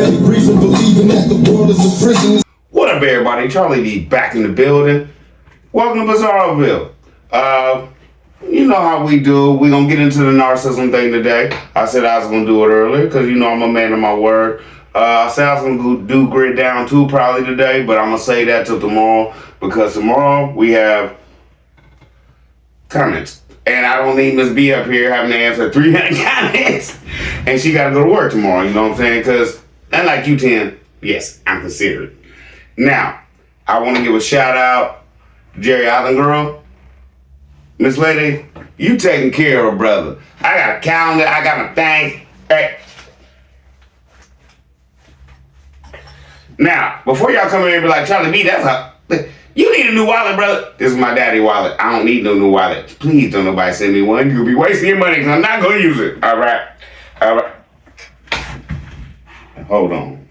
steady breathing, believing that the world is a prison. What up, everybody? Charlie D back in the building. Welcome to Bizarreville. You know how we do. We're going to get into the narcissism thing today. I said I was going to do it earlier because, you know, I'm a man of my word. I said I was going to do Grid Down 2 probably today, but I'm going to say that till tomorrow because tomorrow we have comments. And I don't need Miss B up here having to answer 300 comments. And she got to go to work tomorrow, you know what I'm saying? Because, unlike you, 10, yes, I'm considerate. Now, I want to give a shout out to Jerry Island Girl. Miss Lady, you taking care of her brother. I got a calendar, I got a thing. Hey. Now, before y'all come in here and be like, Charlie B, you need a new wallet, brother. This is my daddy wallet. I don't need no new wallet. Please don't nobody send me one. You'll be wasting your money because I'm not going to use it. All right. Hold on.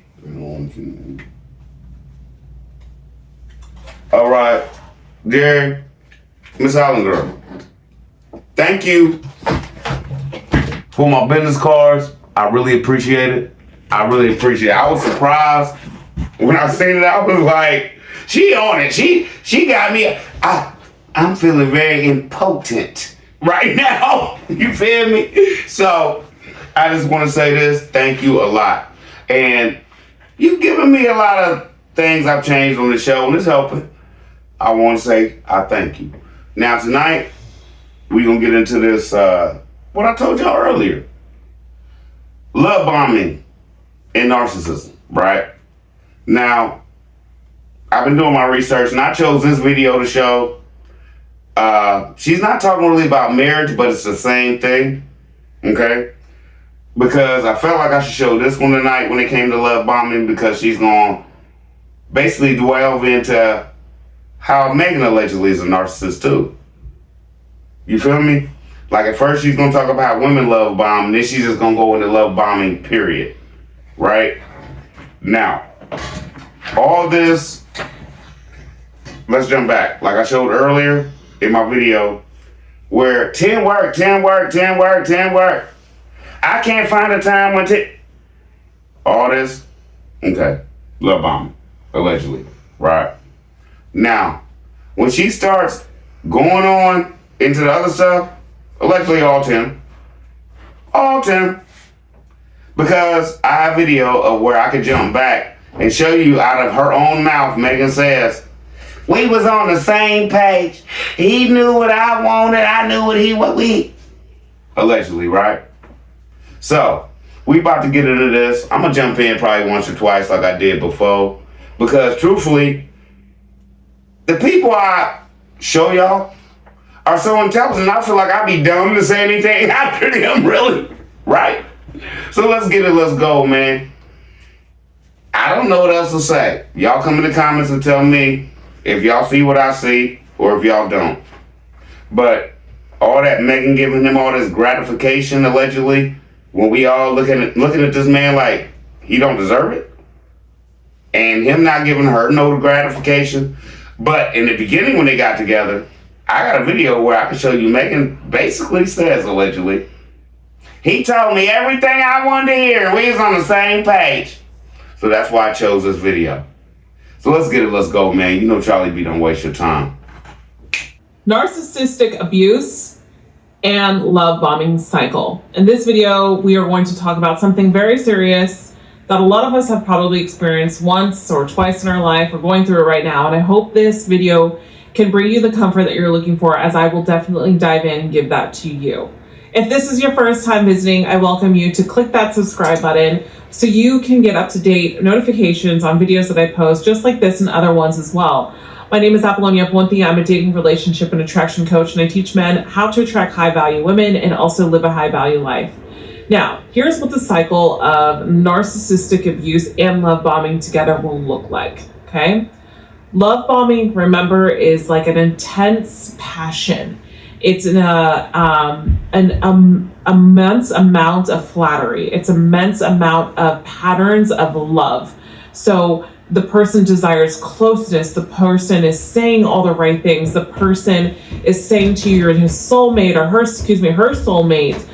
All right. Jerry, Miss Island Girl, thank you for my business cards. I really appreciate it. I was surprised when I seen it. I was like, she on it. She got me. I'm feeling very impotent right now. You feel me? So I just want to say this. Thank you a lot. And you've given me a lot of things I've changed on the show, and it's helping. I want to say I thank you. Now tonight, we're going to get into this, what I told y'all earlier. Love bombing and narcissism, right? Now, I've been doing my research and I chose this video to show. She's not talking really about marriage, but it's the same thing, okay? Because I felt like I should show this one tonight when it came to love bombing because she's going to basically delve into how Megan allegedly is a narcissist too. You feel me? Like at first she's going to talk about how women love bomb, and then she's just going to go into love bombing, period. Right? Now, all this, let's jump back. Like I showed earlier in my video, where 10 work. I can't find a time when all this, okay, love bombing, allegedly, right? Now, when she starts going on into the other stuff, allegedly all 10, because I have video of where I could jump back and show you out of her own mouth, Megan says, we was on the same page. He knew what I wanted. I knew what we, allegedly, right? So, we about to get into this. I'm going to jump in probably once or twice like I did before, because truthfully, the people I show y'all are so intelligent, I feel like I'd be dumb to say anything after them, really, right? So let's get it, let's go, man. I don't know what else to say. Y'all come in the comments and tell me if y'all see what I see or if y'all don't. But all that Megan giving him all this gratification, allegedly, when we all looking at this man like he don't deserve it, and him not giving her no gratification. But in the beginning when they got together, I got a video where I can show you Megan basically says, allegedly, he told me everything I wanted to hear and we was on the same page. So that's why I chose this video. So let's get it, let's go, man. You know Charlie B don't waste your time. Narcissistic abuse and love bombing cycle. In this video, we are going to talk about something very serious that a lot of us have probably experienced once or twice in our life. We're going through it right now, and I hope this video can bring you the comfort that you're looking for, as I will definitely dive in and give that to you. If this is your first time visiting, I welcome you to click that subscribe button so you can get up-to-date notifications on videos that I post, just like this and other ones as well. My name is Apollonia Ponte. I'm a dating, relationship, and attraction coach, and I teach men how to attract high-value women and also live a high-value life. Now, here's what the cycle of narcissistic abuse and love bombing together will look like, okay? Love bombing, remember, is like an intense passion. It's an immense amount of flattery. It's immense amount of patterns of love. So the person desires closeness. The person is saying all the right things. The person is saying to you, you're his soulmate, or her soulmate.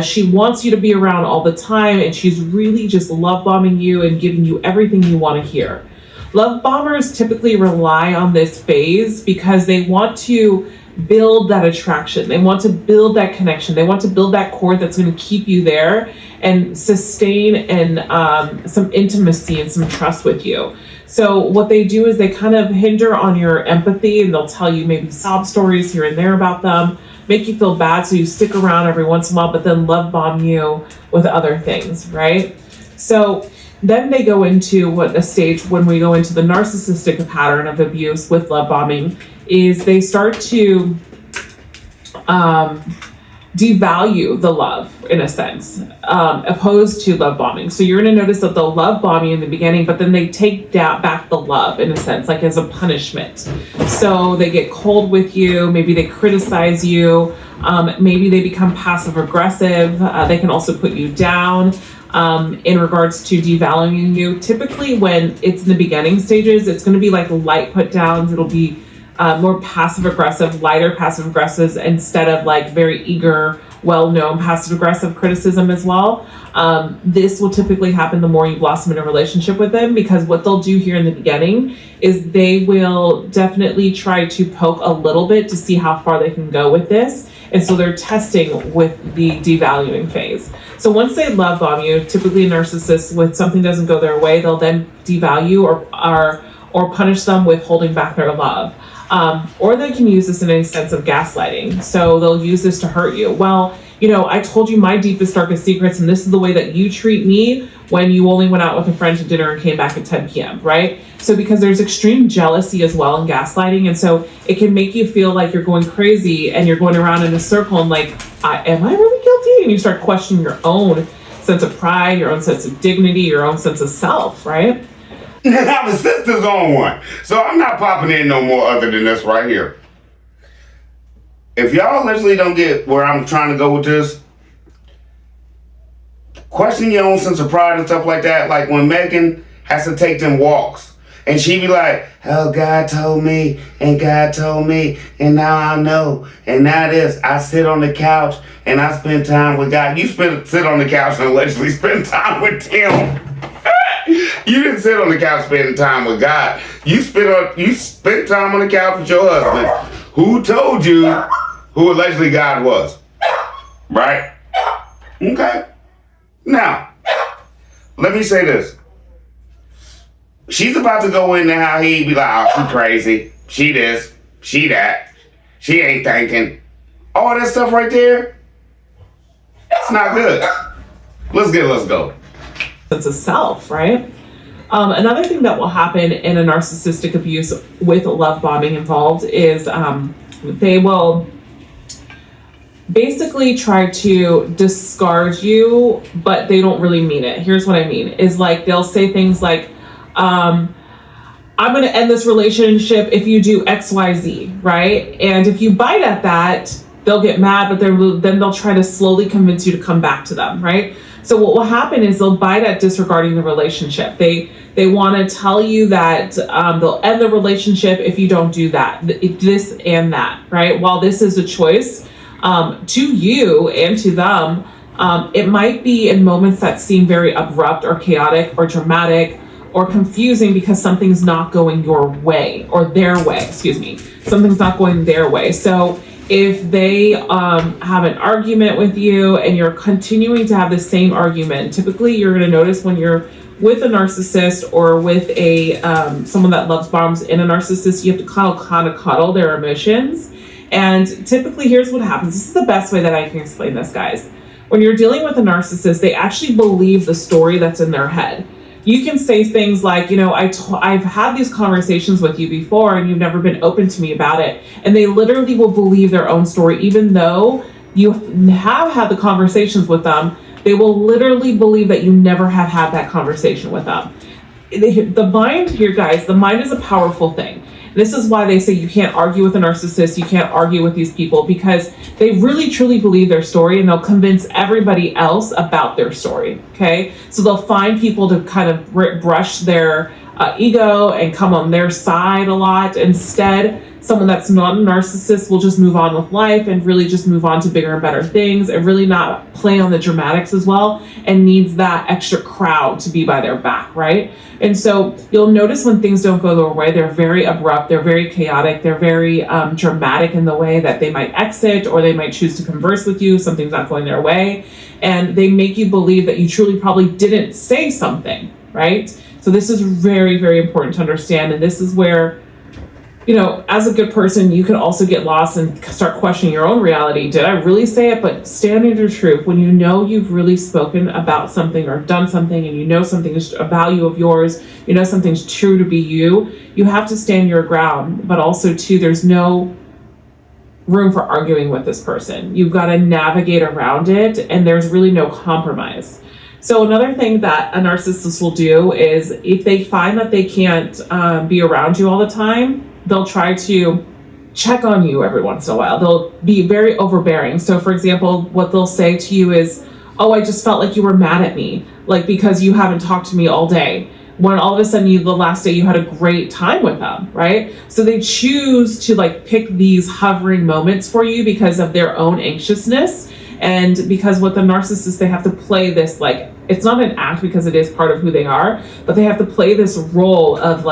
She wants you to be around all the time, and she's really just love bombing you and giving you everything you want to hear. Love bombers typically rely on this phase because they want to build that attraction. They want to build that connection. They want to build that cord that's going to keep you there and sustain and some intimacy and some trust with you. So what they do is they kind of hinder on your empathy, and they'll tell you maybe sob stories here and there about them, make you feel bad so you stick around every once in a while, but then love bomb you with other things, right? So then they go into what a stage when we go into the narcissistic pattern of abuse with love bombing is they start to devalue the love in a sense, opposed to love bombing. So you're going to notice that they'll love bomb you in the beginning, but then they take back the love in a sense, like as a punishment. So they get cold with you, maybe they criticize you, maybe they become passive aggressive. They can also put you down. In regards to devaluing you. Typically when it's in the beginning stages, it's going to be like light put downs. It'll be more passive aggressive, lighter passive aggressives instead of like very eager, well-known passive aggressive criticism as well. This will typically happen the more you blossom in a relationship with them, because what they'll do here in the beginning is they will definitely try to poke a little bit to see how far they can go with this. And so they're testing with the devaluing phase. So once they love bomb you, typically a narcissist, when something doesn't go their way, they'll then devalue or punish them with holding back their love. Or they can use this in a sense of gaslighting. So they'll use this to hurt you. Well, you know, I told you my deepest, darkest secrets, and this is the way that you treat me when you only went out with a friend to dinner and came back at 10 p.m., right? So because there's extreme jealousy as well in gaslighting, and so it can make you feel like you're going crazy and you're going around in a circle and like, am I really guilty? And you start questioning your own sense of pride, your own sense of dignity, your own sense of self, right? Now the sister's on one. So I'm not popping in no more other than this right here. If y'all literally don't get where I'm trying to go with this, question your own sense of pride and stuff like that. Like when Megan has to take them walks and she be like, oh, God told me and God told me and now I know. And now this, I sit on the couch and I spend time with God. You sit on the couch and allegedly spend time with Tim. You didn't sit on the couch spending time with God. You spent time on the couch with your husband, who told you who allegedly God was. Right? Okay. Now, let me say this. She's about to go into how he be like, oh, she crazy. She this. She that. She ain't thinking. All that stuff right there, it's not good. Let's go. Sense of self, right? Another thing that will happen in a narcissistic abuse with love bombing involved is they will basically try to discard you, but they don't really mean it. Here's what I mean is like they'll say things like, I'm going to end this relationship if you do XYZ, right? And if you bite at that, they'll get mad, but then they'll try to slowly convince you to come back to them, right? So what will happen is they'll bite at disregarding the relationship. They want to tell you that they'll end the relationship if you don't do that, this and that, right? While this is a choice to you and to them, it might be in moments that seem very abrupt or chaotic or dramatic or confusing because something's not going your way or their way, something's not going their way. So if they have an argument with you and you're continuing to have the same argument, typically you're going to notice when you're with a narcissist or with a someone that loves bombs in a narcissist, you have to kind of cuddle their emotions. And typically, here's what happens. This is the best way that I can explain this, guys. When you're dealing with a narcissist, they actually believe the story that's in their head. You can say things like, you know, I've had these conversations with you before and you've never been open to me about it. And they literally will believe their own story, even though you have had the conversations with them. They will literally believe that you never have had that conversation with them. The mind here, guys, the mind is a powerful thing. This is why they say you can't argue with a narcissist, you can't argue with these people, because they really truly believe their story and they'll convince everybody else about their story, okay? So they'll find people to kind of brush their ego and come on their side a lot. Instead, Someone that's not a narcissist will just move on with life and really just move on to bigger and better things and really not play on the dramatics as well, and needs that extra crowd to be by their back, right? And so you'll notice when things don't go their way, they're very abrupt, they're very chaotic, they're very dramatic in the way that they might exit, or they might choose to converse with you if something's not going their way. And they make you believe that you truly probably didn't say something, right? So this is very, very important to understand. And this is where, as a good person, you can also get lost and start questioning your own reality. Did I really say it? But stand in your truth. When you know you've really spoken about something or done something, and you know something is a value of yours, you know something's true to be you, you have to stand your ground. But also, too, there's no room for arguing with this person. You've got to navigate around it, and there's really no compromise. So another thing that a narcissist will do is, if they find that they can't be around you all the time, they'll try to check on you every once in a while. They'll be very overbearing. So for example, what they'll say to you is, oh, I just felt like you were mad at me, like because you haven't talked to me all day. When all of a sudden the last day you had a great time with them, right? So they choose to pick these hovering moments for you because of their own anxiousness. And because with the narcissist, they have to play this, it's not an act because it is part of who they are, but they have to play this role of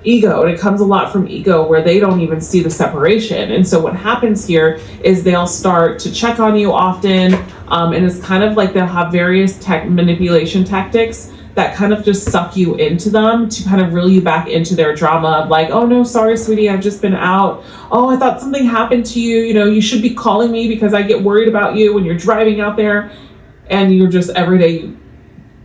ego, and it comes a lot from ego where they don't even see the separation. And so what happens here is they'll start to check on you often, and it's kind of like they'll have various manipulation tactics that kind of just suck you into them to kind of reel you back into their drama of oh no, sorry sweetie, I've just been out. Oh, I thought something happened to you. You should be calling me because I get worried about you when you're driving out there, and you're just every day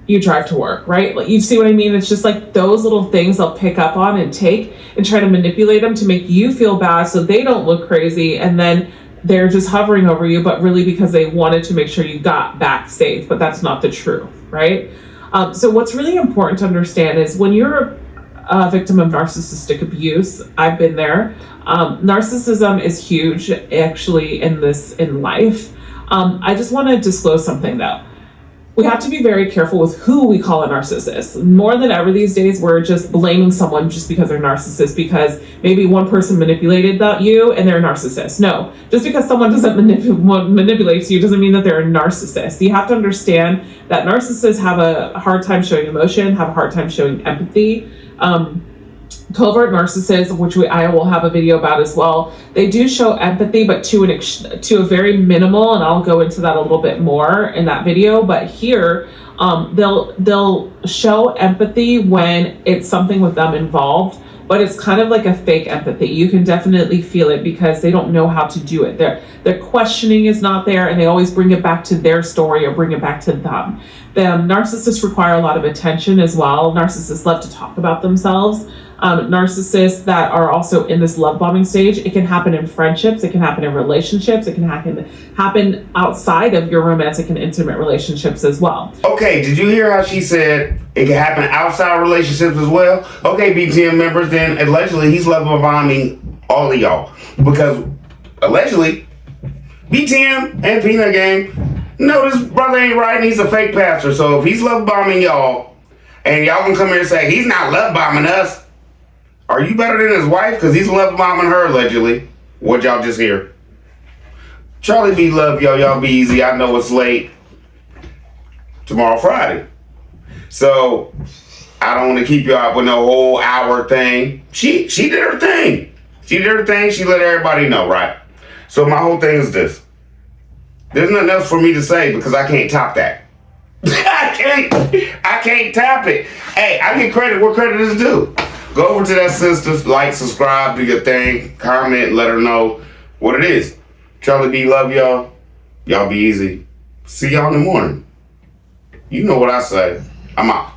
you drive to work, right? You see what I mean? It's just those little things they'll pick up on and take and try to manipulate them to make you feel bad so they don't look crazy, and then they're just hovering over you, but really because they wanted to make sure you got back safe, but that's not the truth, right? So what's really important to understand is when you're a victim of narcissistic abuse, I've been there, narcissism is huge actually in life. I just want to disclose something though. We have to be very careful with who we call a narcissist. More than ever these days, we're just blaming someone just because they're narcissist because maybe one person manipulated you and they're a narcissist. No, just because someone doesn't manipulate you doesn't mean that they're a narcissist. You have to understand that narcissists have a hard time showing emotion, have a hard time showing empathy. Covert narcissists, which I will have a video about as well, they do show empathy, but to a very minimal, and I'll go into that a little bit more in that video. But here, they'll show empathy when it's something with them involved, but it's kind of like a fake empathy. You can definitely feel it because they don't know how to do it. Their questioning is not there, and they always bring it back to their story or bring it back to them. Narcissists require a lot of attention as well. Narcissists love to talk about themselves. Narcissists that are also in this love bombing stage, it can happen in friendships, it can happen in relationships, it can happen outside of your romantic and intimate relationships as well. Okay, did you hear how she said it can happen outside relationships as well? Okay, BTM members, then allegedly he's love bombing all of y'all. Because allegedly, BTM and Peanut Gang, no, this brother ain't right and he's a fake pastor. So if he's love bombing y'all, and y'all can come here and say he's not love bombing us, are you better than his wife? Because he's love bombing her, allegedly. What y'all just hear? Charlie B love y'all. Y'all be easy. I know it's late. Tomorrow, Friday. So, I don't want to keep you up with no whole hour thing. She did her thing. She did her thing. She let everybody know, right? So, my whole thing is this. There's nothing else for me to say because I can't top that. I can't tap it. Hey, I get credit where credit is due. Go over to that sister, like, subscribe, do your thing, comment, let her know what it is. Charlie B, love y'all. Y'all be easy. See y'all in the morning. You know what I say. I'm out.